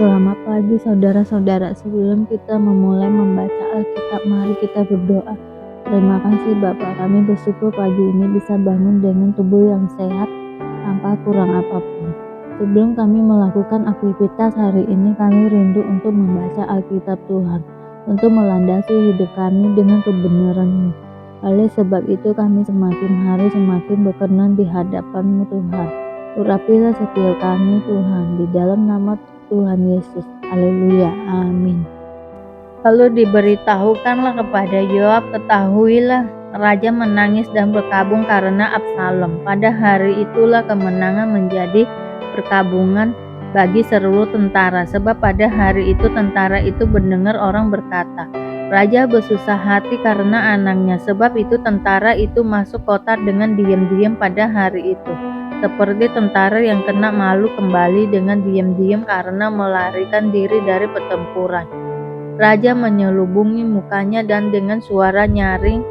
Selamat pagi saudara-saudara. Sebelum kita memulai membaca Alkitab, mari kita berdoa. Terima kasih Bapa, kami bersyukur pagi ini bisa bangun dengan tubuh yang sehat tanpa kurang apapun. Sebelum kami melakukan aktivitas hari ini, kami rindu untuk membaca Alkitab Tuhan, untuk melandasi hidup kami dengan kebenaran-Mu. Oleh sebab itu kami semakin hari semakin berkenan di hadapan-Mu Tuhan. Urapilah setiap kami Tuhan, di dalam nama Tuhan Yesus. Haleluya. Amin. Lalu diberitahukanlah kepada Yoab, ketahuilah raja menangis dan berkabung karena Absalom. Pada hari itulah kemenangan menjadi perkabungan bagi seluruh tentara, sebab pada hari itu tentara itu mendengar orang berkata, raja bersusah hati karena anaknya, sebab itu tentara itu masuk kota dengan diam-diam pada hari itu. Seperti tentara yang kena malu kembali dengan diam-diam karena melarikan diri dari pertempuran. Raja menyelubungi mukanya dan dengan suara nyaring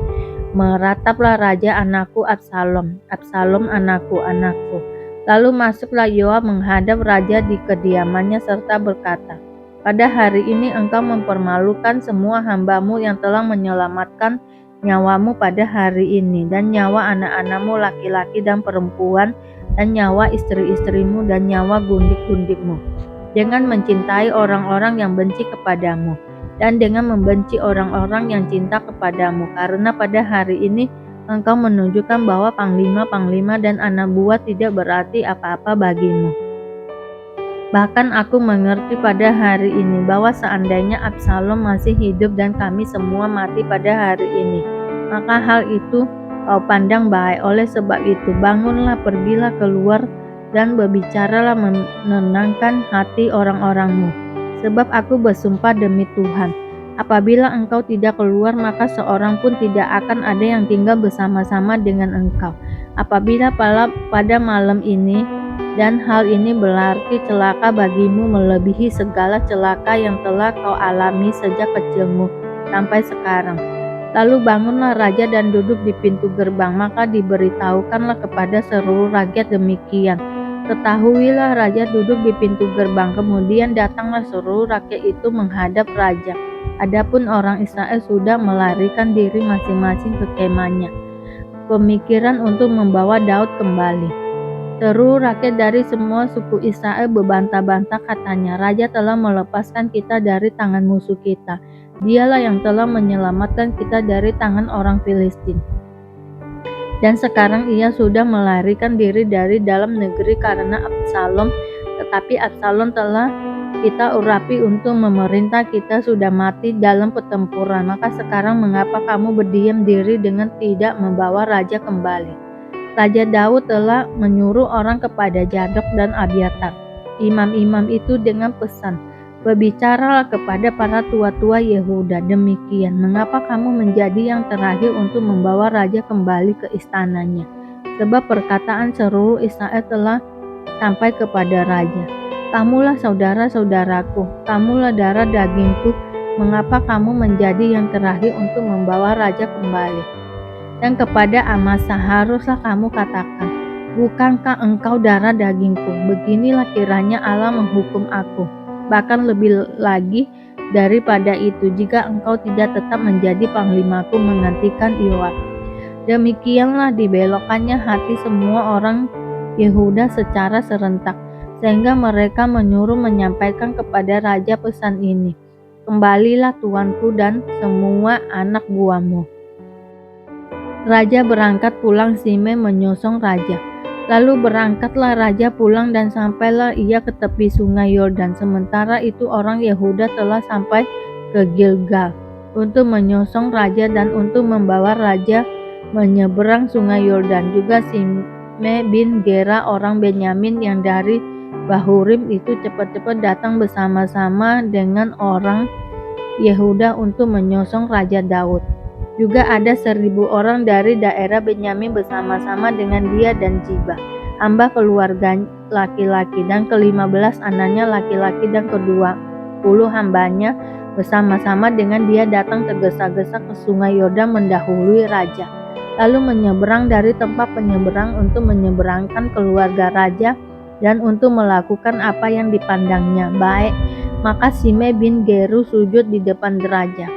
merataplah raja, anakku Absalom, Absalom anakku, anakku. Lalu masuklah Yoab menghadap raja di kediamannya serta berkata, pada hari ini engkau mempermalukan semua hambamu yang telah menyelamatkan nyawamu pada hari ini, dan nyawa anak-anakmu laki-laki dan perempuan, dan nyawa istri-istrimu dan nyawa gundik-gundikmu, dengan mencintai orang-orang yang benci kepadamu, dan dengan membenci orang-orang yang cinta kepadamu, karena pada hari ini engkau menunjukkan bahwa panglima-panglima dan anak buah tidak berarti apa-apa bagimu. Bahkan aku mengerti pada hari ini bahwa seandainya Absalom masih hidup dan kami semua mati pada hari ini, maka hal itu kau pandang baik. Oleh sebab itu bangunlah, pergilah keluar dan berbicaralah menenangkan hati orang-orangmu. Sebab aku bersumpah demi Tuhan, apabila engkau tidak keluar, maka seorang pun tidak akan ada yang tinggal bersama-sama dengan engkau. Apabila pada malam ini, dan hal ini berarti celaka bagimu melebihi segala celaka yang telah kau alami sejak kecilmu sampai sekarang. Lalu bangunlah raja dan duduk di pintu gerbang, maka diberitahukanlah kepada seluruh rakyat demikian. Ketahuilah raja duduk di pintu gerbang. Kemudian datanglah seluruh rakyat itu menghadap raja. Adapun orang Israel sudah melarikan diri masing-masing ke kemahnya. Pemikiran untuk membawa Daud kembali. Seluruh rakyat dari semua suku Israel berbantah-bantah, katanya, raja telah melepaskan kita dari tangan musuh kita. Dialah yang telah menyelamatkan kita dari tangan orang Filistin. Dan sekarang ia sudah melarikan diri dari dalam negeri karena Absalom. Tetapi Absalom telah kita urapi untuk memerintah kita sudah mati dalam pertempuran. Maka sekarang mengapa kamu berdiam diri dengan tidak membawa raja kembali? Raja Daud telah menyuruh orang kepada Zadok dan Abiatar, imam-imam itu, dengan pesan, berbicaralah kepada para tua-tua Yehuda demikian, mengapa kamu menjadi yang terakhir untuk membawa raja kembali ke istananya? Sebab perkataan seluruh Israel telah sampai kepada raja. Kamulah saudara-saudaraku, kamulah darah dagingku, mengapa kamu menjadi yang terakhir untuk membawa raja kembali? Dan kepada Amasa haruslah kamu katakan, bukankah engkau darah dagingku? Beginilah kiranya Allah menghukum aku, bahkan lebih lagi daripada itu, jika engkau tidak tetap menjadi panglimaku menggantikan Yoab. Demikianlah dibelokkannya hati semua orang Yehuda secara serentak, sehingga mereka menyuruh menyampaikan kepada raja pesan ini, kembalilah tuanku dan semua anak buahmu. Raja berangkat pulang, Simei menyosong raja. Lalu berangkatlah raja pulang dan sampailah ia ke tepi sungai Yordan. Sementara itu orang Yehuda telah sampai ke Gilgal untuk menyosong raja dan untuk membawa raja menyeberang sungai Yordan. Juga Simei bin Gera orang Benyamin yang dari Bahurim itu cepat-cepat datang bersama-sama dengan orang Yehuda untuk menyosong Raja Daud. Juga ada 1.000 orang dari daerah Benyamin bersama-sama dengan dia dan Ziba, hamba keluarga laki-laki, dan ke-15 anaknya laki-laki dan ke-20 hambanya bersama-sama dengan dia datang tergesa-gesa ke sungai Yordan mendahului raja, lalu menyeberang dari tempat penyeberang untuk menyeberangkan keluarga raja dan untuk melakukan apa yang dipandangnya baik Maka Simei bin Geru sujud di depan raja.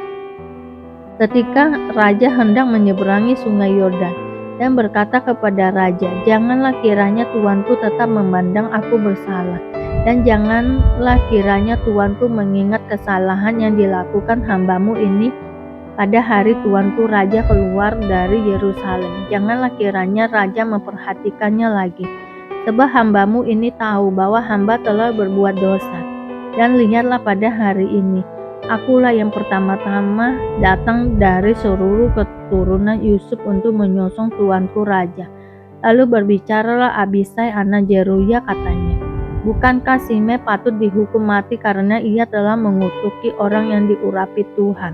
Ketika raja hendak menyeberangi sungai Yordan dan berkata kepada raja, "Janganlah kiranya tuanku tetap memandang aku bersalah, dan janganlah kiranya tuanku mengingat kesalahan yang dilakukan hambamu ini pada hari tuanku raja keluar dari Yerusalem. Janganlah kiranya raja memperhatikannya lagi, sebab hambamu ini tahu bahwa hamba telah berbuat dosa. Dan lihatlah pada hari ini, akulah yang pertama-tama datang dari seluruh keturunan Yusuf untuk menyongsong tuanku raja." Lalu berbicaralah Abisai anak Zeruya, katanya, "Bukankah Simei patut dihukum mati karena ia telah mengutuki orang yang diurapi Tuhan?"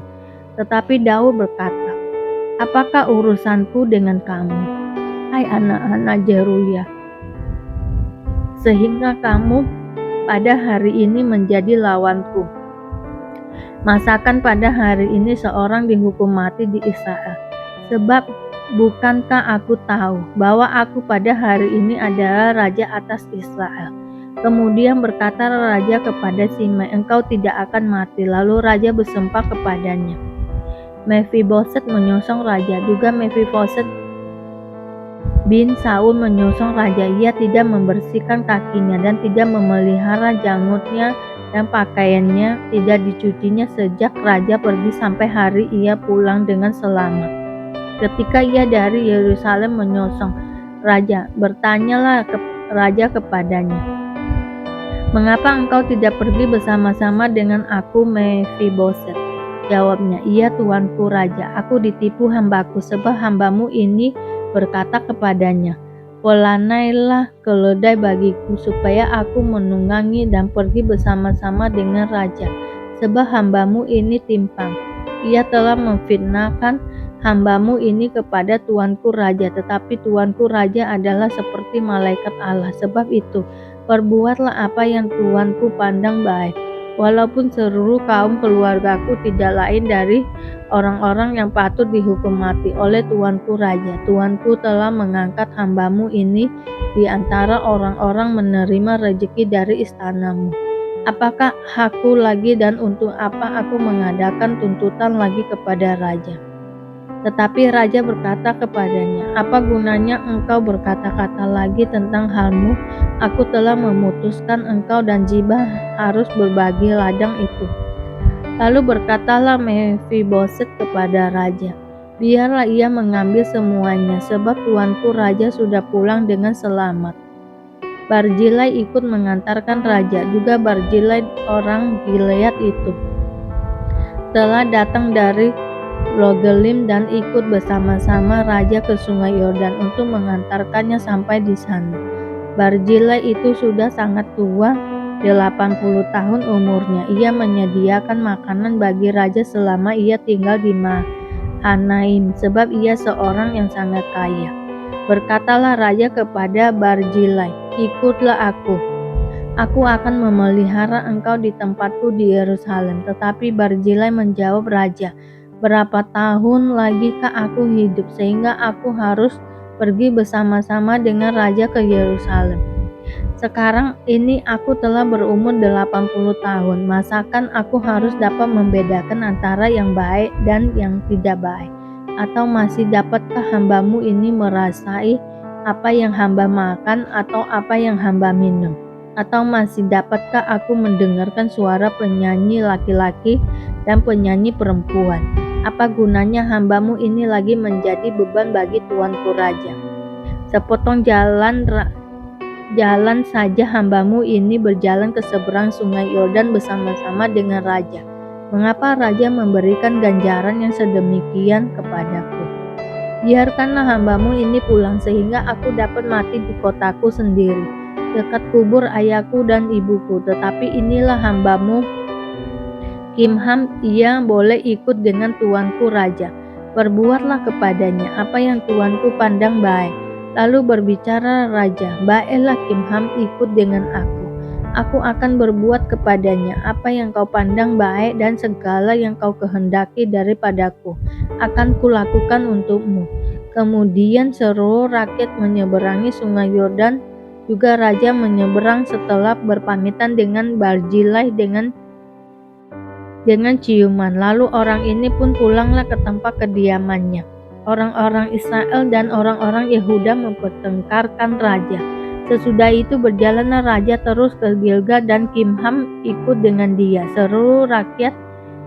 Tetapi Daud berkata, "Apakah urusanku dengan kamu, hai anak-anak Zeruya, sehingga kamu pada hari ini menjadi lawanku? Masakan pada hari ini seorang dihukum mati di Israel? Sebab bukankah aku tahu bahwa aku pada hari ini adalah raja atas Israel?" Kemudian berkata raja kepada Simei, "Engkau tidak akan mati." Lalu raja bersumpah kepadanya. Mefiboset menyongsong raja. Juga Mefiboset bin Saul menyongsong raja. Ia tidak membersihkan kakinya dan tidak memelihara janggutnya, dan pakaiannya tidak dicucinya sejak raja pergi sampai hari ia pulang dengan selamat. Ketika ia dari Yerusalem menyongsong raja, bertanyalah raja kepadanya, "Mengapa engkau tidak pergi bersama-sama dengan aku, Mefiboset?" Jawabnya, "Iya tuanku raja, aku ditipu hambaku, sebab hambamu ini berkata kepadanya, 'Polanailah keledai bagiku, supaya aku menunggangi dan pergi bersama-sama dengan raja.' Sebab hambamu ini timpang. Ia telah memfitnahkan hambamu ini kepada tuanku raja, tetapi tuanku raja adalah seperti malaikat Allah. Sebab itu, perbuatlah apa yang tuanku pandang baik. Walaupun seluruh kaum keluargaku tidak lain dari orang-orang yang patut dihukum mati oleh tuanku raja. Tuanku telah mengangkat hambamu ini di antara orang-orang menerima rezeki dari istanamu. Apakah hakku lagi, dan untuk apa aku mengadakan tuntutan lagi kepada raja?" Tetapi raja berkata kepadanya, "Apa gunanya engkau berkata-kata lagi tentang halmu? Aku telah memutuskan engkau dan Ziba harus berbagi ladang itu." Lalu berkatalah Mefiboset kepada raja, "Biarlah ia mengambil semuanya, sebab tuanku raja sudah pulang dengan selamat." Barzilai ikut mengantarkan raja. Juga Barzilai orang Gilead itu telah datang dari Rogelim dan ikut bersama-sama raja ke sungai Yordan untuk mengantarkannya sampai di sana. Barzilai itu sudah sangat tua, 80 tahun umurnya. Ia menyediakan makanan bagi raja selama ia tinggal di Mahanaim, sebab ia seorang yang sangat kaya. Berkatalah raja kepada Barzilai, "Ikutlah aku. Aku akan memelihara engkau di tempatku di Yerusalem." Tetapi Barzilai menjawab raja, "Berapa tahun lagikah aku hidup sehingga aku harus pergi bersama-sama dengan raja ke Yerusalem? Sekarang ini aku telah berumur 80 tahun. Masakan aku harus dapat membedakan antara yang baik dan yang tidak baik? Atau masih dapatkah hambamu ini merasai apa yang hamba makan atau apa yang hamba minum? Atau masih dapatkah aku mendengarkan suara penyanyi laki-laki dan penyanyi perempuan? Apa gunanya hambamu ini lagi menjadi beban bagi tuanku raja? Sepotong jalan saja hambamu ini berjalan ke seberang sungai Yordan bersama-sama dengan raja. Mengapa raja memberikan ganjaran yang sedemikian kepadaku? Biarkanlah hambamu ini pulang, sehingga aku dapat mati di kotaku sendiri, dekat kubur ayahku dan ibuku. Tetapi inilah hambamu Kimham, ia boleh ikut dengan tuanku raja. Perbuatlah kepadanya apa yang tuanku pandang baik." Lalu berbicara raja, "Baiklah, Kimham ikut dengan aku. Aku akan berbuat kepadanya apa yang kau pandang baik, dan segala yang kau kehendaki daripadaku akan kulakukan untukmu." Kemudian seluruh rakyat menyeberangi sungai Yordan. Juga raja menyeberang setelah berpamitan dengan Barzilai dengan dengan ciuman. Lalu orang ini pun pulanglah ke tempat kediamannya. Orang-orang Israel dan orang-orang Yehuda mempertengkarkan raja. Sesudah itu berjalanlah raja terus ke Gilgal dan Kimham ikut dengan dia. Seluruh rakyat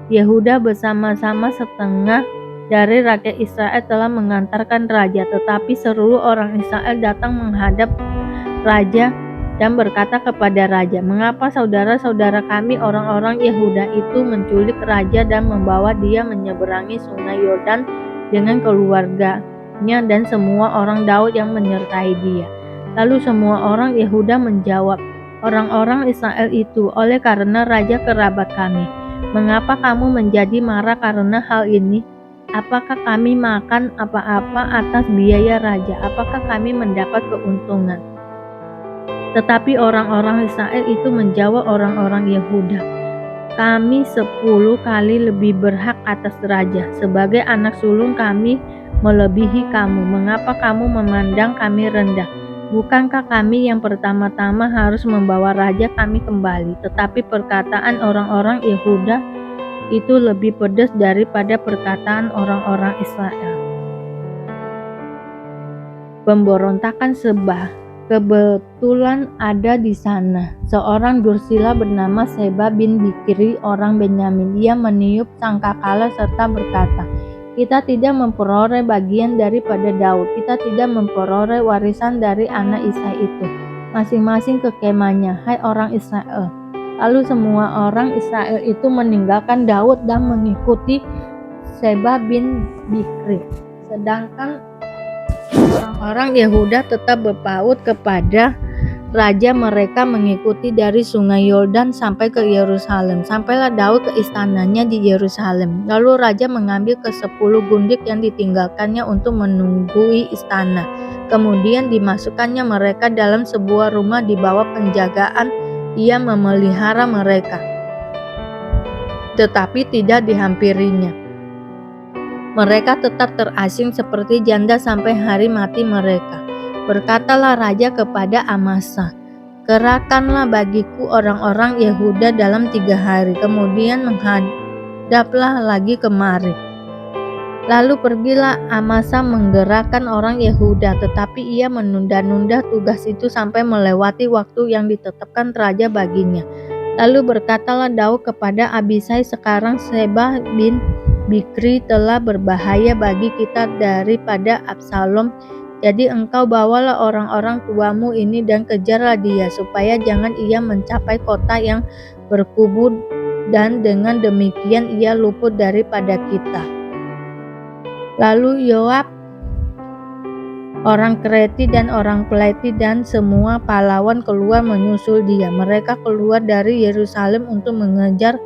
Yehuda bersama-sama setengah dari rakyat Israel telah mengantarkan raja, tetapi seluruh orang Israel datang menghadap raja dan berkata kepada raja, "Mengapa saudara-saudara kami orang-orang Yehuda itu menculik raja dan membawa dia menyeberangi sungai Yordan dengan keluarganya dan semua orang Daud yang menyertai dia?" Lalu semua orang Yehuda menjawab orang-orang Israel itu, "Oleh karena raja kerabat kami. Mengapa kamu menjadi marah karena hal ini? Apakah kami makan apa-apa atas biaya raja? Apakah kami mendapat keuntungan?" Tetapi orang-orang Israel itu menjawab orang-orang Yehuda, "Kami 10 kali lebih berhak atas raja. Sebagai anak sulung kami melebihi kamu. Mengapa kamu memandang kami rendah? Bukankah kami yang pertama-tama harus membawa raja kami kembali?" Tetapi perkataan orang-orang Yehuda itu lebih pedas daripada perkataan orang-orang Israel. Pemberontakan Seba. Kebetulan ada di sana seorang dursila bernama Seba bin Bikri orang Benyamin. Dia meniup sangkakala serta berkata, "Kita tidak memperoleh bagian daripada Daud, kita tidak memperoleh warisan dari anak Isai itu. Masing-masing ke kemahnya, hai orang Israel." Lalu semua orang Israel itu meninggalkan Daud dan mengikuti Seba bin Bikri. Sedangkan orang-orang Yehuda tetap berpaut kepada raja. Mereka mengikuti dari sungai Yordan sampai ke Yerusalem. Sampailah Daud ke istananya di Yerusalem. Lalu raja mengambil ke-10 gundik yang ditinggalkannya untuk menunggui istana. Kemudian dimasukkannya mereka dalam sebuah rumah di bawah penjagaan. Ia memelihara mereka, tetapi tidak dihampirinya. Mereka tetap terasing seperti janda sampai hari mati mereka. Berkatalah raja kepada Amasa, "Kerahkanlah bagiku orang-orang Yehuda dalam 3 hari, kemudian menghadaplah lagi kemari." Lalu pergilah Amasa menggerakkan orang Yehuda, tetapi ia menunda-nunda tugas itu sampai melewati waktu yang ditetapkan raja baginya. Lalu berkatalah Daud kepada Abisai, "Sekarang Seba bin Bikri telah berbahaya bagi kita daripada Absalom. Jadi engkau bawalah orang-orang tuamu ini dan kejarlah dia, supaya jangan ia mencapai kota yang berkubu, dan dengan demikian ia luput daripada kita." Lalu Yoab, orang Kreti dan orang Peleti dan semua pahlawan keluar menyusul dia. Mereka keluar dari Yerusalem untuk mengejar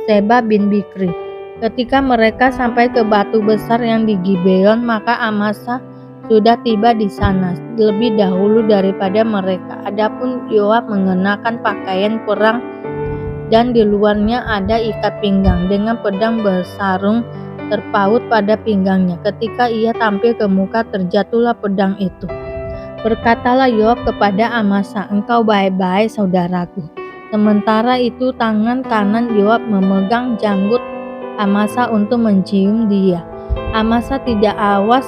Seba bin Bikri. Ketika mereka sampai ke batu besar yang di Gibeon, maka Amasa sudah tiba di sana lebih dahulu daripada mereka. Adapun Yoab mengenakan pakaian perang dan di luarnya ada ikat pinggang dengan pedang bersarung terpaut pada pinggangnya. Ketika ia tampil ke muka, terjatuhlah pedang itu. Berkatalah Yoab kepada Amasa, "Engkau baik-baik, saudaraku." Sementara itu tangan kanan Yoab memegang janggut Amasa untuk mencium dia. Amasa tidak awas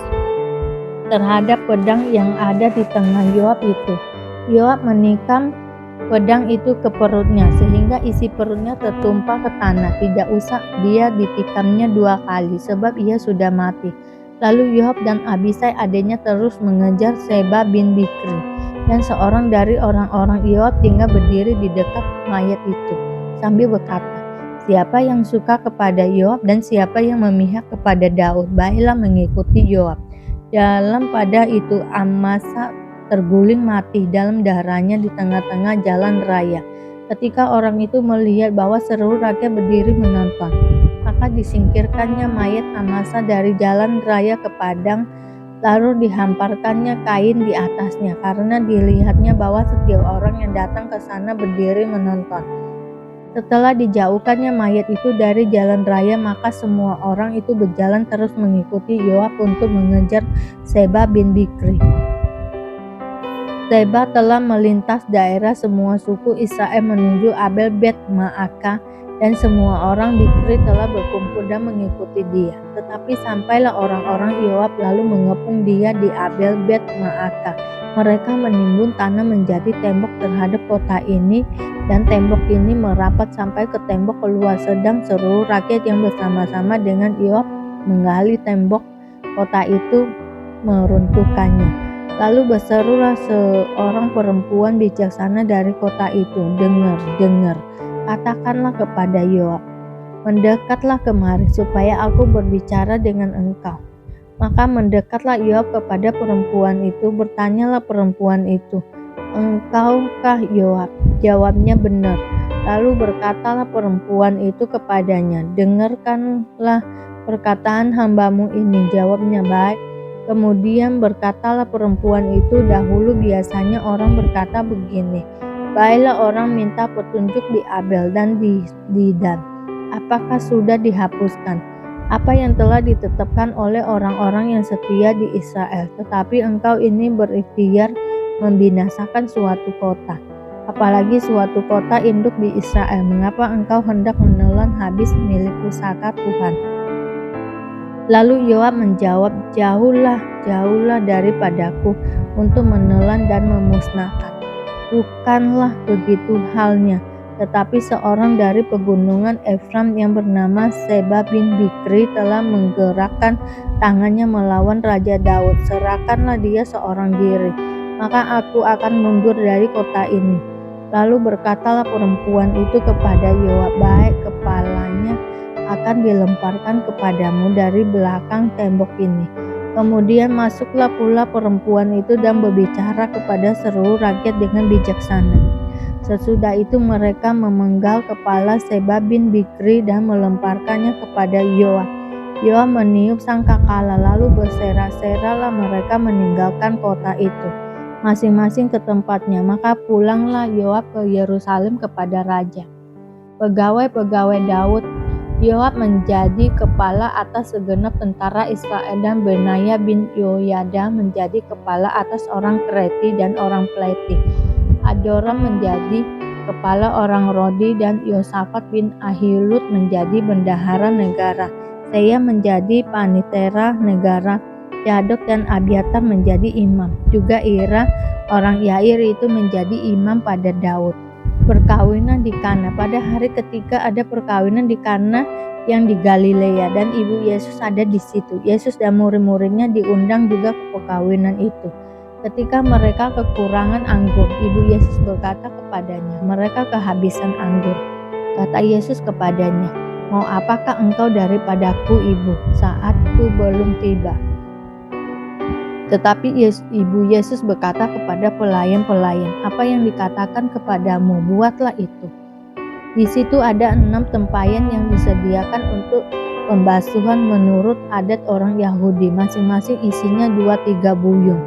terhadap pedang yang ada di tengah Yoab itu. Yoab menikam pedang itu ke perutnya sehingga isi perutnya tertumpah ke tanah. Tidak usah dia ditikamnya 2 kali, sebab ia sudah mati. Lalu Yoab dan Abisai adiknya terus mengejar Seba bin Bikri, dan seorang dari orang-orang Yoab tinggal berdiri di dekat mayat itu sambil berkata, "Siapa yang suka kepada Yoab dan siapa yang memihak kepada Daud, baiklah mengikuti Yoab." Dalam pada itu Amasa terguling mati dalam darahnya di tengah-tengah jalan raya. Ketika orang itu melihat bahwa seluruh rakyat berdiri menonton, maka disingkirkannya mayat Amasa dari jalan raya ke padang, lalu dihamparkannya kain di atasnya, karena dilihatnya bahwa setiap orang yang datang ke sana berdiri menonton. Setelah dijauhkannya mayat itu dari jalan raya, maka semua orang itu berjalan terus mengikuti Yoab untuk mengejar Seba bin Bikri. Seba telah melintas daerah semua suku Israel menuju Abel Bet Maaka dan semua orang Bikri telah berkumpul dan mengikuti dia. Tetapi sampailah orang-orang Yoab lalu mengepung dia di Abel Bet Maaka. Mereka menimbun tanah menjadi tembok terhadap kota ini, dan tembok ini merapat sampai ke tembok keluar, sedang seluruh rakyat yang bersama-sama dengan Yoab menggali tembok kota itu meruntuhkannya. Lalu berserulah seorang perempuan bijaksana dari kota itu, "Dengar, dengar, katakanlah kepada Yoab, mendekatlah kemari supaya aku berbicara dengan engkau." Maka mendekatlah Yoab kepada perempuan itu. Bertanyalah perempuan itu, "Engkaukah Yoab?" Jawabnya, "Benar." Lalu berkatalah perempuan itu kepadanya, "Dengarkanlah perkataan hambamu ini." Jawabnya, "Baik." Kemudian berkatalah perempuan itu, "Dahulu biasanya orang berkata begini, baiklah orang minta petunjuk di Abel dan di Dan. Apakah sudah dihapuskan apa yang telah ditetapkan oleh orang-orang yang setia di Israel? Tetapi engkau ini berikhtiar membinasakan suatu kota, apalagi suatu kota induk di Israel. Mengapa engkau hendak menelan habis milik pusaka Tuhan?" Lalu Yoab menjawab, "Jauhlah, jauhlah daripadaku untuk menelan dan memusnahkan. Bukanlah begitu halnya, tetapi seorang dari pegunungan Efraim yang bernama Seba bin Bikri telah menggerakkan tangannya melawan Raja Daud. Serahkanlah dia seorang diri, maka aku akan mundur dari kota ini." Lalu berkatalah perempuan itu kepada Yoab, "Baik, kepalanya akan dilemparkan kepadamu dari belakang tembok ini." Kemudian masuklah pula perempuan itu dan berbicara kepada seluruh rakyat dengan bijaksana. Sesudah itu mereka memenggal kepala Seba bin Bikri dan melemparkannya kepada Yoab. Yoab meniup sangkakala, lalu bersera-seralah mereka meninggalkan kota itu, masing-masing ke tempatnya. Maka pulanglah Yoab ke Yerusalem kepada raja. Pegawai-pegawai Daud. Yoab menjadi kepala atas segenap tentara Israel, dan Benaya bin Yoyada menjadi kepala atas orang Kreti dan orang Pleti. Adoram menjadi kepala orang Rodi, dan Yosafat bin Ahilud menjadi bendahara negara. Saya menjadi panitera negara. Zadok dan Abiatar menjadi imam. Juga Ira orang Yair itu menjadi imam pada Daud. Perkawinan di Kana. Pada hari ketiga ada perkawinan di Kana yang di Galilea, dan ibu Yesus ada di situ. Yesus dan murid-muridnya diundang juga ke perkawinan itu. Ketika mereka kekurangan anggur, ibu Yesus berkata kepadanya, "Mereka kehabisan anggur." Kata Yesus kepadanya, "Mau apakah engkau daripadaku, ibu? Saatku belum tiba." Tetapi ibu Yesus berkata kepada pelayan-pelayan, "Apa yang dikatakan kepadamu, buatlah itu." Di situ ada 6 tempayan yang disediakan untuk pembasuhan menurut adat orang Yahudi, masing-masing isinya 2-3 buyung.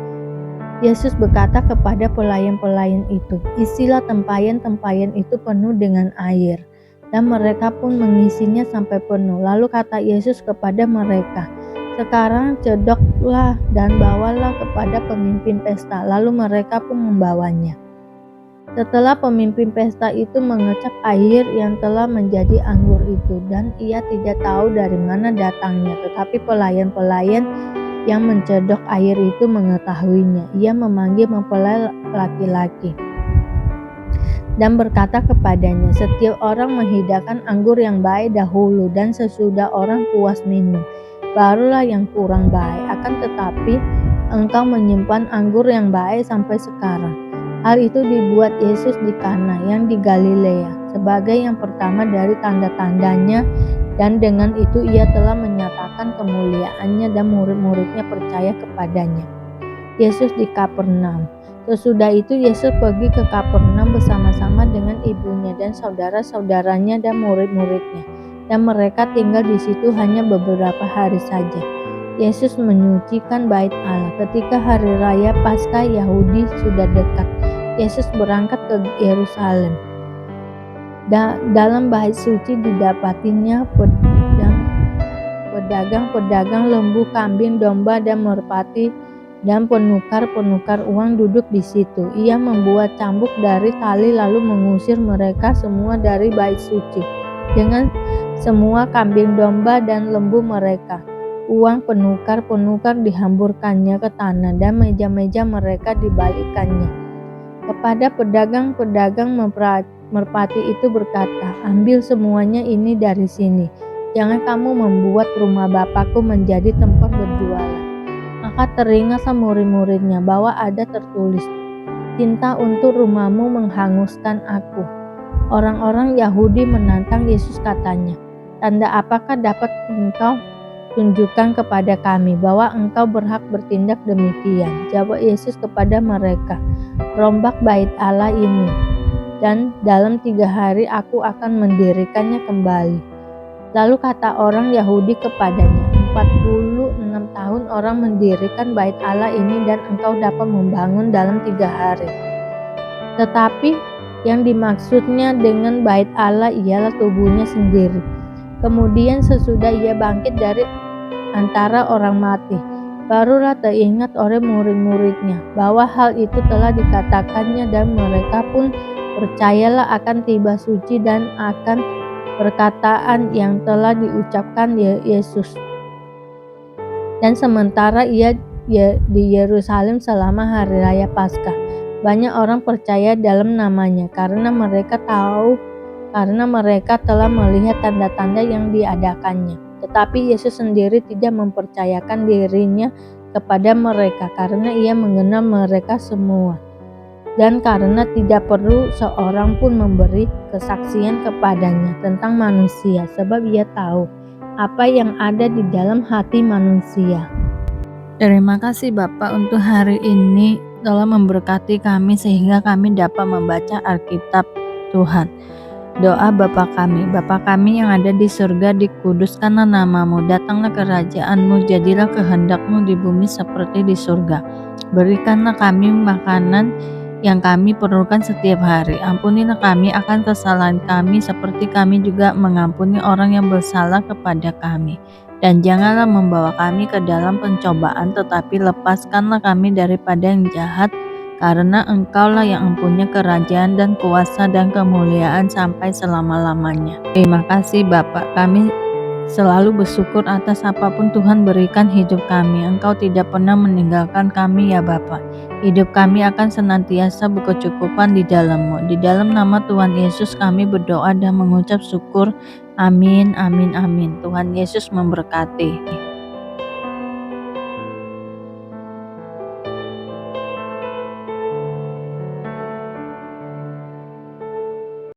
Yesus berkata kepada pelayan-pelayan itu, "Isilah tempayan-tempayan itu penuh dengan air." Dan mereka pun mengisinya sampai penuh. Lalu kata Yesus kepada mereka, "Sekarang cedoklah dan bawalah kepada pemimpin pesta." Lalu mereka pun membawanya. Setelah pemimpin pesta itu mengecap air yang telah menjadi anggur itu, dan ia tidak tahu dari mana datangnya, tetapi pelayan-pelayan yang mencedok air itu mengetahuinya. Ia memanggil mempelai laki-laki dan berkata kepadanya, "Setiap orang menghidangkan anggur yang baik dahulu, dan sesudah orang puas minum, barulah yang kurang baik. Akan tetapi engkau menyimpan anggur yang baik sampai sekarang." Hal itu dibuat Yesus di Kana yang di Galilea sebagai yang pertama dari tanda-tandanya, dan dengan itu ia telah menyatakan kemuliaannya, dan murid-muridnya percaya kepadanya. Yesus di Kapernaum. Sesudah itu Yesus pergi ke Kapernaum bersama-sama dengan ibunya dan saudara-saudaranya dan murid-muridnya, dan mereka tinggal di situ hanya beberapa hari saja. Yesus menyucikan bait Allah. Ketika hari raya Paskah Yahudi sudah dekat, Yesus berangkat ke Yerusalem. Dalam bait suci didapatinya pedagang-pedagang lembu, kambing, domba, dan merpati, dan penukar-penukar uang duduk di situ. Ia membuat cambuk dari tali lalu mengusir mereka semua dari bait suci. dengan semua kambing domba dan lembu mereka. Uang penukar-penukar dihamburkannya ke tanah dan meja-meja mereka dibalikkannya. Kepada pedagang-pedagang merpati itu berkata, "Ambil semuanya ini dari sini. Jangan kamu membuat rumah Bapakku menjadi tempat berjualan." Maka teringatlah murid-muridnya bahwa ada tertulis, "Cinta untuk rumahmu menghanguskan aku." Orang-orang Yahudi menantang Yesus, katanya, "Tanda apakah dapat engkau tunjukkan kepada kami bahwa engkau berhak bertindak demikian?" Jawab Yesus kepada mereka, "Rombak bait Allah ini, dan dalam 3 hari aku akan mendirikannya kembali." Lalu kata orang Yahudi kepadanya, 46 tahun orang mendirikan bait Allah ini dan engkau dapat membangun dalam 3 hari. Tetapi yang dimaksudnya dengan bait Allah ialah tubuhnya sendiri. Kemudian sesudah ia bangkit dari antara orang mati, barulah teringat oleh murid-muridnya bahwa hal itu telah dikatakannya, dan mereka pun percayalah akan tiba suci dan akan perkataan yang telah diucapkan Yesus. Dan sementara ia di Yerusalem selama hari raya Paskah, banyak orang percaya dalam namanya karena mereka telah melihat tanda-tanda yang diadakannya. Tetapi Yesus sendiri tidak mempercayakan dirinya kepada mereka karena ia mengenal mereka semua, dan karena tidak perlu seorang pun memberi kesaksian kepadanya tentang manusia, sebab ia tahu apa yang ada di dalam hati manusia. Terima kasih Bapak untuk hari ini telah memberkati kami sehingga kami dapat membaca Alkitab Tuhan. Doa Bapa kami yang ada di surga, dikuduskanlah namamu, datanglah kerajaanmu, jadilah kehendakmu di bumi seperti di surga. Berikanlah kami makanan yang kami perlukan setiap hari. Ampunilah kami akan kesalahan kami seperti kami juga mengampuni orang yang bersalah kepada kami. Dan janganlah membawa kami ke dalam pencobaan, tetapi lepaskanlah kami daripada yang jahat, karena Engkaulah yang mempunyai kerajaan dan kuasa dan kemuliaan sampai selama-lamanya. Terima kasih Bapak, kami selalu bersyukur atas apapun Tuhan berikan hidup kami. Engkau tidak pernah meninggalkan kami ya Bapak. Hidup kami akan senantiasa berkecukupan di dalam-Mu. Di dalam nama Tuhan Yesus kami berdoa dan mengucap syukur. Amin, amin, amin. Tuhan Yesus memberkati.